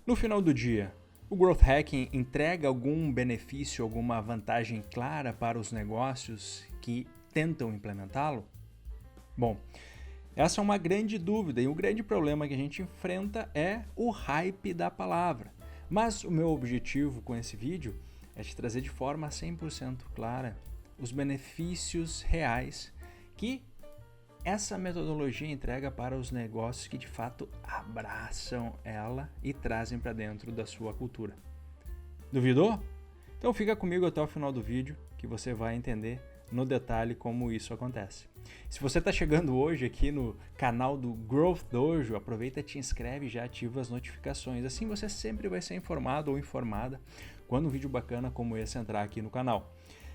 No final do dia, o Growth Hacking entrega algum benefício, alguma vantagem clara para os negócios que tentam implementá-lo? Bom, essa é uma grande dúvida e o grande problema que a gente enfrenta é o hype da palavra. Mas o meu objetivo com esse vídeo é te trazer de forma 100% clara os benefícios reais que essa metodologia entrega para os negócios que de fato abraçam ela e trazem para dentro da sua cultura. Duvidou? Então fica comigo até o final do vídeo que você vai entender no detalhe como isso acontece. Se você está chegando hoje aqui no canal do Growth Dojo, aproveita, te inscreve e já ativa as notificações. Assim você sempre vai ser informado ou informada quando um vídeo bacana como esse entrar aqui no canal.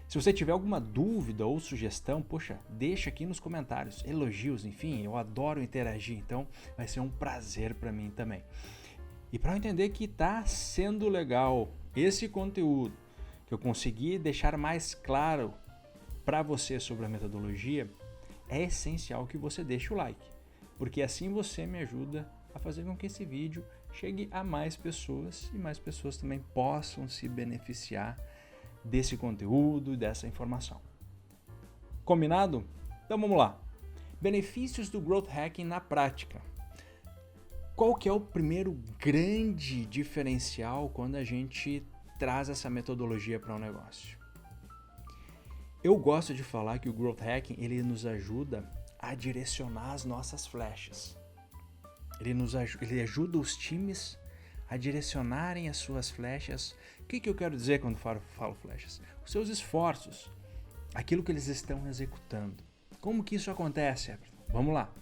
Se você tiver alguma dúvida ou sugestão, poxa, deixa aqui nos comentários, elogios, enfim, eu adoro interagir, então vai ser um prazer para mim também. E para eu entender que está sendo legal esse conteúdo, que eu consegui deixar mais claro para você sobre a metodologia, é essencial que você deixe o like, porque assim você me ajuda a fazer com que esse vídeo chegue a mais pessoas e mais pessoas também possam se beneficiar desse conteúdo e dessa informação. Combinado? Então vamos lá. Benefícios do Growth Hacking na prática. Qual que é o primeiro grande diferencial quando a gente traz essa metodologia para um negócio? Eu gosto de falar que o Growth Hacking ele nos ajuda a direcionar as nossas flechas. Ele ajuda os times a direcionarem as suas flechas. O que eu quero dizer quando falo flechas? Os seus esforços, aquilo que eles estão executando. Como que isso acontece, Everton? Vamos lá.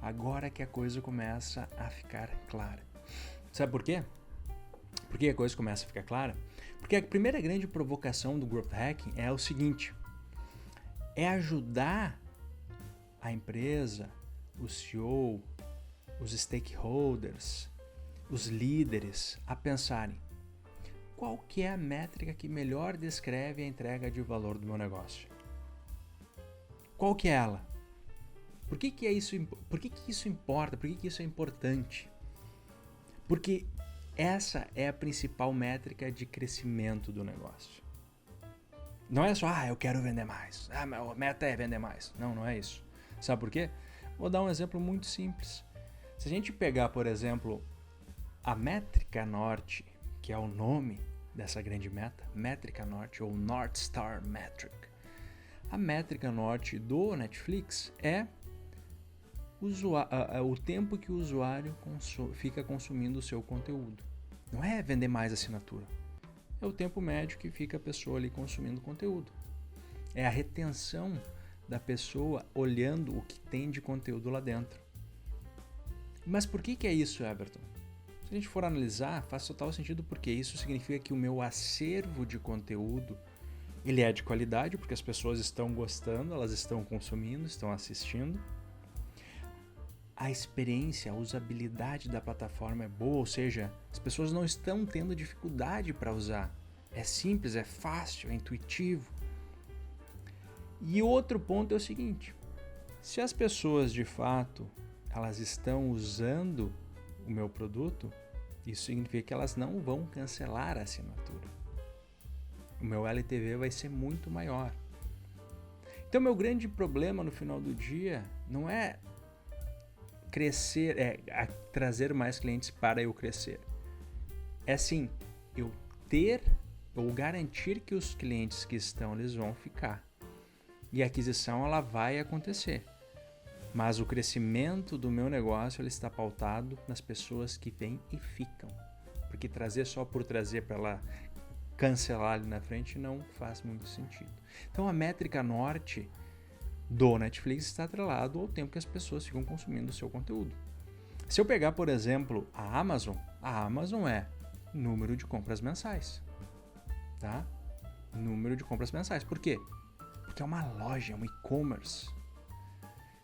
Agora que a coisa começa a ficar clara. Sabe por quê? Por que a coisa começa a ficar clara? Porque a primeira grande provocação do Growth Hacking é o seguinte: é ajudar a empresa, o CEO, os stakeholders, os líderes a pensarem qual que é a métrica que melhor descreve a entrega de valor do meu negócio. Qual que é ela? Por que isso importa? Por que isso é importante? Porque essa é a principal métrica de crescimento do negócio. Não é só, eu quero vender mais. A meta é vender mais. Não é isso. Sabe por quê? Vou dar um exemplo muito simples. Se a gente pegar, por exemplo, a métrica norte, que é o nome dessa grande meta, métrica norte ou North Star Metric. A métrica norte do Netflix é o tempo que o usuário fica consumindo o seu conteúdo. Não é vender mais assinatura. É o tempo médio que fica a pessoa ali consumindo conteúdo. É a retenção da pessoa olhando o que tem de conteúdo lá dentro. Mas por que é isso, Everton? Se a gente for analisar, faz total sentido porque isso significa que o meu acervo de conteúdo ele é de qualidade, porque as pessoas estão gostando, elas estão consumindo, estão assistindo. A experiência, a usabilidade da plataforma é boa, ou seja, as pessoas não estão tendo dificuldade para usar. É simples, é fácil, é intuitivo. E outro ponto é o seguinte: se as pessoas de fato elas estão usando o meu produto, isso significa que elas não vão cancelar a assinatura. O meu LTV vai ser muito maior. Então, meu grande problema no final do dia não é crescer, trazer mais clientes para eu crescer. É sim, eu ter ou garantir que os clientes que estão, eles vão ficar. E a aquisição, ela vai acontecer. Mas o crescimento do meu negócio ele está pautado nas pessoas que vêm e ficam. Porque trazer só por trazer para ela cancelar ali na frente não faz muito sentido. Então a métrica norte do Netflix está atrelado ao tempo que as pessoas ficam consumindo o seu conteúdo. Se eu pegar, por exemplo, a Amazon é número de compras mensais. Tá? Número de compras mensais. Por quê? Porque é uma loja, é um e-commerce.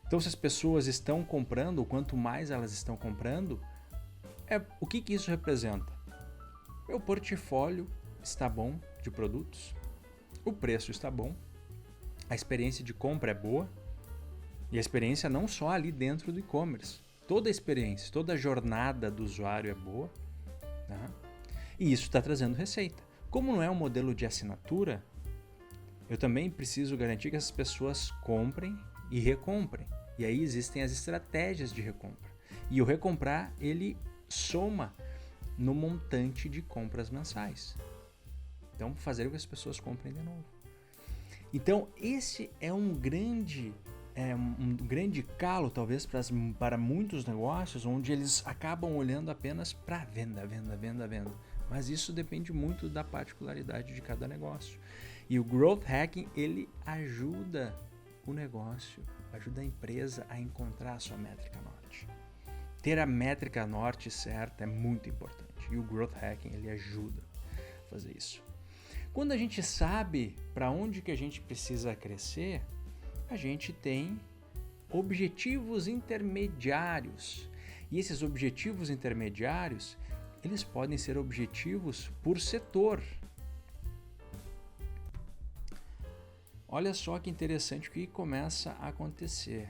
Então, se as pessoas estão comprando, quanto mais elas estão comprando, o que isso representa? Meu portfólio está bom de produtos, o preço está bom, a experiência de compra é boa, e a experiência não só ali dentro do e-commerce. Toda a experiência, toda a jornada do usuário é boa. Tá? E isso está trazendo receita. Como não é um modelo de assinatura, eu também preciso garantir que essas pessoas comprem e recomprem. E aí existem as estratégias de recompra. E o recomprar, ele soma no montante de compras mensais. Então, fazer com que as pessoas comprem de novo. Então, esse é um grande calo, talvez, para muitos negócios, onde eles acabam olhando apenas para venda. Mas isso depende muito da particularidade de cada negócio. E o Growth Hacking, ele ajuda o negócio, ajuda a empresa a encontrar a sua métrica norte. Ter a métrica norte certa é muito importante. E o Growth Hacking, ele ajuda a fazer isso. Quando a gente sabe para onde que a gente precisa crescer, a gente tem objetivos intermediários. E esses objetivos intermediários, eles podem ser objetivos por setor. Olha só que interessante o que começa a acontecer.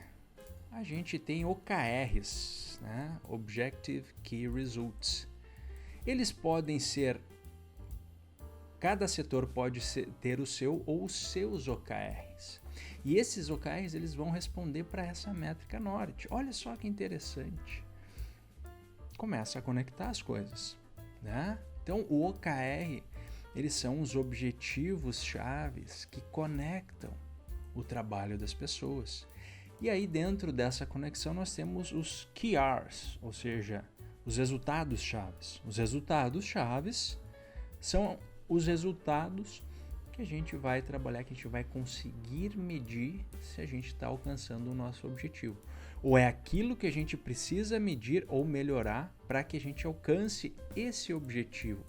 A gente tem OKRs, né? Objective Key Results. Eles podem ser, cada setor pode ter o seu ou os seus OKRs. E esses OKRs eles vão responder para essa métrica norte. Olha só que interessante. Começa a conectar as coisas, né? Então o OKR, eles são os objetivos chaves que conectam o trabalho das pessoas. E aí dentro dessa conexão nós temos os KRs, ou seja, os resultados chaves. Os resultados chaves são os resultados que a gente vai trabalhar, que a gente vai conseguir medir se a gente está alcançando o nosso objetivo. Ou é aquilo que a gente precisa medir ou melhorar para que a gente alcance esse objetivo.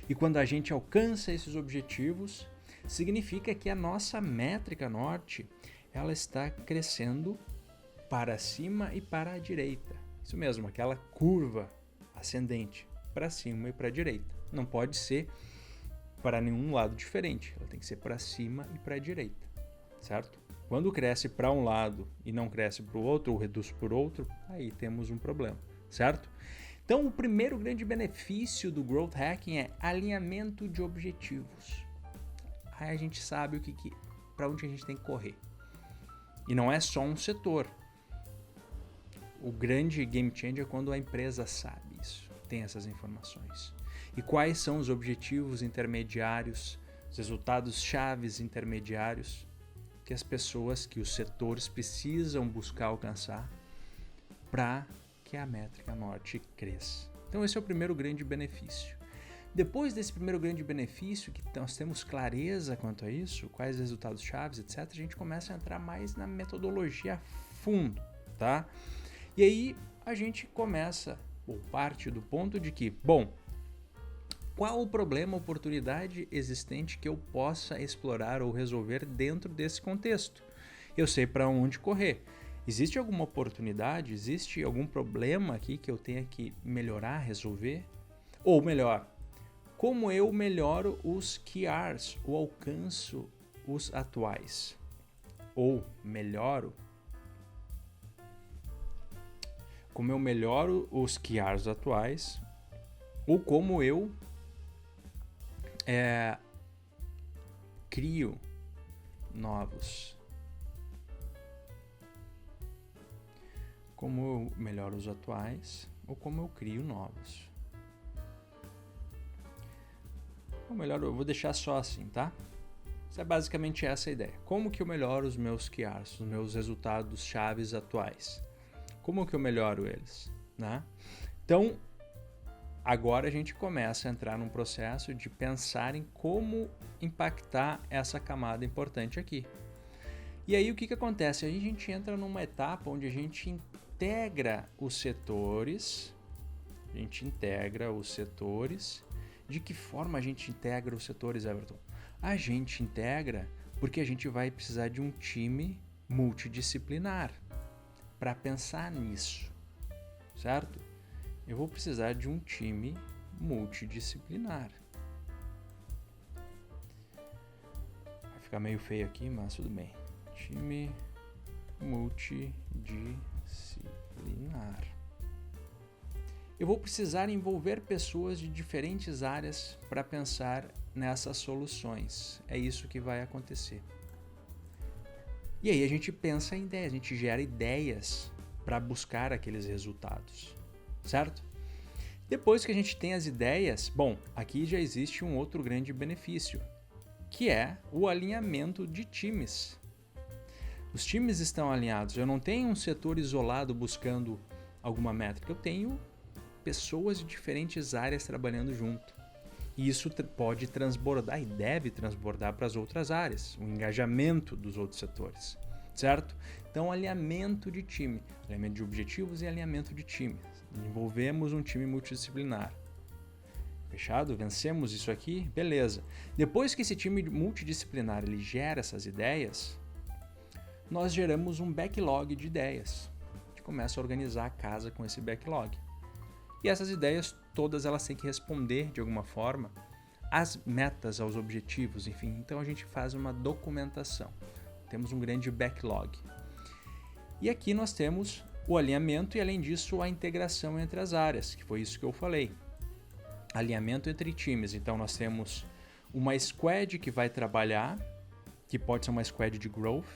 E quando a gente alcança esses objetivos, significa que a nossa métrica norte, ela está crescendo para cima e para a direita. Isso mesmo, aquela curva ascendente, para cima e para a direita. Não pode ser para nenhum lado diferente, ela tem que ser para cima e para a direita, certo? Quando cresce para um lado e não cresce para o outro, ou reduz por outro, aí temos um problema, certo? Então, o primeiro grande benefício do Growth Hacking é alinhamento de objetivos. Aí a gente sabe para onde a gente tem que correr. E não é só um setor. O grande game changer é quando a empresa sabe isso, tem essas informações. E quais são os objetivos intermediários, os resultados chaves intermediários que as pessoas, que os setores precisam buscar alcançar para que a métrica norte cresça. Então esse é o primeiro grande benefício. Depois desse primeiro grande benefício, que nós temos clareza quanto a isso, quais os resultados chaves, etc., a gente começa a entrar mais na metodologia a fundo, tá? E aí a gente começa, ou parte do ponto de que, bom, qual o problema, oportunidade existente que eu possa explorar ou resolver dentro desse contexto? Eu sei para onde correr. Existe alguma oportunidade? Existe algum problema aqui que eu tenha que melhorar, resolver? Ou melhor, como eu melhoro os KRs ou alcanço os atuais? Ou melhoro? Como eu melhoro os KRs atuais? Ou como eu crio novos? Como eu melhoro os atuais ou como eu crio novos? Ou melhor, eu vou deixar só assim, tá? Isso é basicamente essa a ideia. Como que eu melhoro os meus KRs, os meus resultados chaves atuais? Como que eu melhoro eles, né? Então, agora a gente começa a entrar num processo de pensar em como impactar essa camada importante aqui. E aí o que acontece? Aí a gente entra numa etapa onde a gente integra os setores. De que forma a gente integra os setores, Everton? A gente integra porque a gente vai precisar de um time multidisciplinar para pensar nisso, certo? Eu vou precisar de um time multidisciplinar. Vai ficar meio feio aqui, mas tudo bem. Time multidisciplinar. eu vou precisar envolver pessoas de diferentes áreas para pensar nessas soluções. É isso que vai acontecer. E aí a gente pensa em ideias, a gente gera ideias para buscar aqueles resultados, certo? Depois que a gente tem as ideias, bom, aqui já existe um outro grande benefício, que é o alinhamento de times. Os times estão alinhados, eu não tenho um setor isolado buscando alguma métrica, eu tenho pessoas de diferentes áreas trabalhando junto. E isso pode transbordar e deve transbordar para as outras áreas, o engajamento dos outros setores, certo? Então, alinhamento de time, alinhamento de objetivos e alinhamento de time. Envolvemos um time multidisciplinar. Fechado? Vencemos isso aqui? Beleza. Depois que esse time multidisciplinar ele gera essas ideias, nós geramos um backlog de ideias. A gente começa a organizar a casa com esse backlog. E essas ideias, todas elas têm que responder de alguma forma às metas, aos objetivos, enfim. Então a gente faz uma documentação. Temos um grande backlog. E aqui nós temos o alinhamento e, além disso, a integração entre as áreas, que foi isso que eu falei. Alinhamento entre times. Então nós temos uma squad que vai trabalhar, que pode ser uma squad de growth,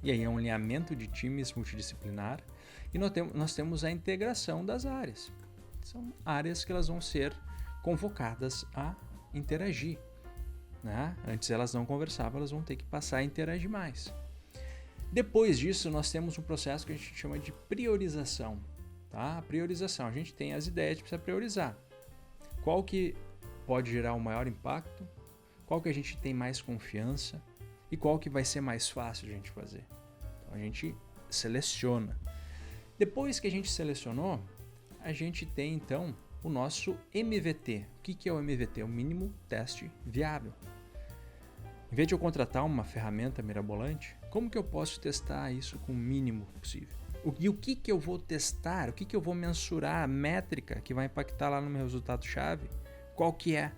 e aí é um alinhamento de times multidisciplinar. E nós temos a integração das áreas. São áreas que elas vão ser convocadas a interagir, né? Antes elas não conversavam, elas vão ter que passar a interagir mais. Depois disso, nós temos um processo que a gente chama de priorização. Tá? A priorização, a gente tem as ideias, precisa priorizar. Qual que pode gerar o maior impacto, qual que a gente tem mais confiança e qual que vai ser mais fácil de a gente fazer. Então a gente seleciona. Depois que a gente selecionou, a gente tem então o nosso MVT. O que é o MVT? O mínimo teste viável. Em vez de eu contratar uma ferramenta mirabolante, como que eu posso testar isso com o mínimo possível? E o que eu vou testar? O que eu vou mensurar? A métrica que vai impactar lá no meu resultado-chave? Qual que é?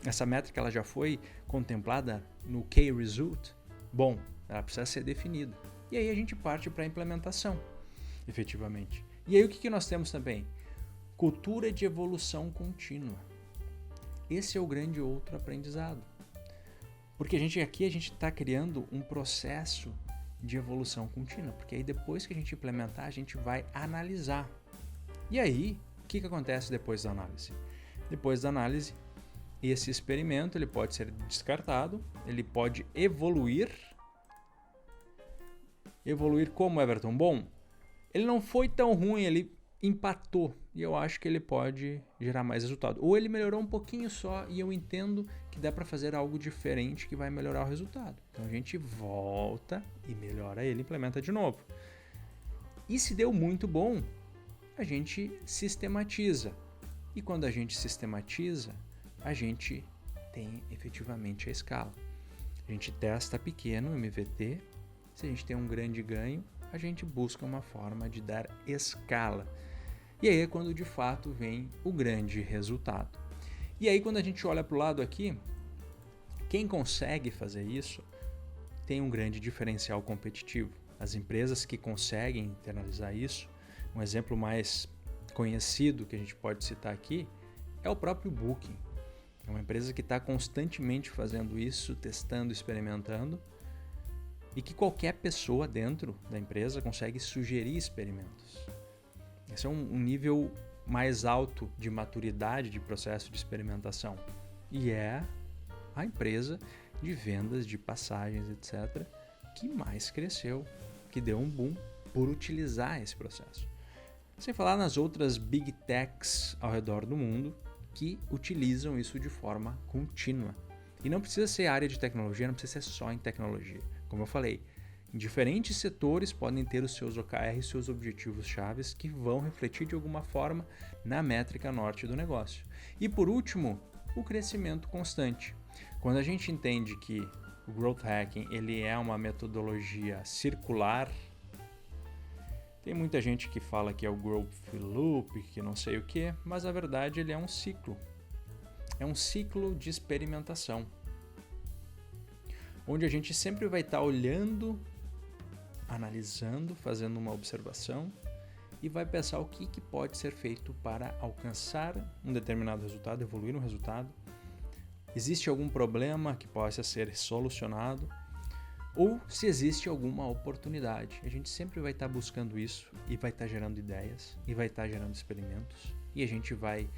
Essa métrica ela já foi contemplada no Key Result? Bom, ela precisa ser definida. E aí a gente parte para a implementação, efetivamente. E aí o que nós temos também? Cultura de evolução contínua. Esse é o grande outro aprendizado. Porque a gente está criando um processo de evolução contínua. Porque aí depois que a gente implementar, a gente vai analisar. E aí, o que acontece depois da análise? Depois da análise, esse experimento ele pode ser descartado, ele pode evoluir. Evoluir como, Everton? Bom, ele não foi tão ruim, ele empatou e eu acho que ele pode gerar mais resultado. Ou ele melhorou um pouquinho só e eu entendo que dá para fazer algo diferente que vai melhorar o resultado. Então a gente volta e melhora ele, implementa de novo. E se deu muito bom, a gente sistematiza. E quando a gente sistematiza, a gente tem efetivamente a escala. A gente testa pequeno, MVT. Se a gente tem um grande ganho, a gente busca uma forma de dar escala. E aí é quando de fato vem o grande resultado. E aí quando a gente olha para o lado aqui, quem consegue fazer isso tem um grande diferencial competitivo. As empresas que conseguem internalizar isso, um exemplo mais conhecido que a gente pode citar aqui é o próprio Booking. É uma empresa que está constantemente fazendo isso, testando, experimentando, e que qualquer pessoa dentro da empresa consegue sugerir experimentos. Esse é um nível mais alto de maturidade de processo de experimentação. E é a empresa de vendas, de passagens, etc., que mais cresceu, que deu um boom por utilizar esse processo. Sem falar nas outras big techs ao redor do mundo que utilizam isso de forma contínua. E não precisa ser área de tecnologia, não precisa ser só em tecnologia. Como eu falei, diferentes setores podem ter os seus OKRs, seus objetivos chaves que vão refletir de alguma forma na métrica norte do negócio. E por último, o crescimento constante. Quando a gente entende que o Growth Hacking ele é uma metodologia circular, tem muita gente que fala que é o Growth Loop, que não sei o que, mas na verdade ele é um ciclo. É um ciclo de experimentação, onde a gente sempre vai estar olhando, analisando, fazendo uma observação e vai pensar o que pode ser feito para alcançar um determinado resultado, evoluir um resultado. Existe algum problema que possa ser solucionado ou se existe alguma oportunidade. A gente sempre vai estar buscando isso e vai estar gerando ideias e vai estar gerando experimentos e a gente vai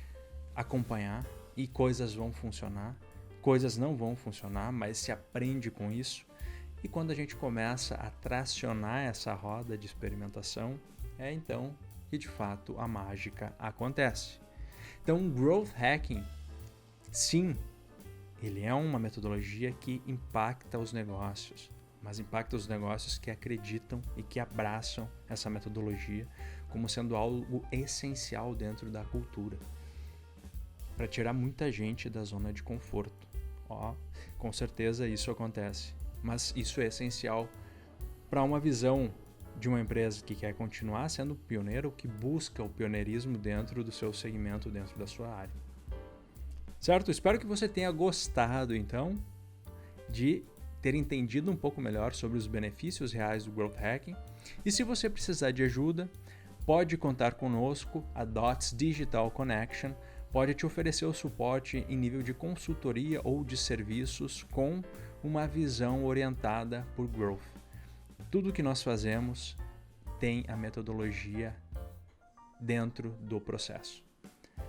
acompanhar e coisas vão funcionar, coisas não vão funcionar, mas se aprende com isso. E quando a gente começa a tracionar essa roda de experimentação, é então que de fato a mágica acontece. Então, Growth Hacking, sim, ele é uma metodologia que impacta os negócios, mas impacta os negócios que acreditam e que abraçam essa metodologia como sendo algo essencial dentro da cultura, para tirar muita gente da zona de conforto. Com certeza isso acontece, mas isso é essencial para uma visão de uma empresa que quer continuar sendo pioneira ou que busca o pioneirismo dentro do seu segmento, dentro da sua área. Certo? Espero que você tenha gostado, então, de ter entendido um pouco melhor sobre os benefícios reais do Growth Hacking. E se você precisar de ajuda, pode contar conosco. A Dots Digital Connection pode te oferecer o suporte em nível de consultoria ou de serviços com uma visão orientada por Growth. Tudo que nós fazemos tem a metodologia dentro do processo.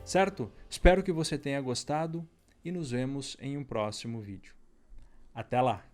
Certo? Espero que você tenha gostado e nos vemos em um próximo vídeo. Até lá!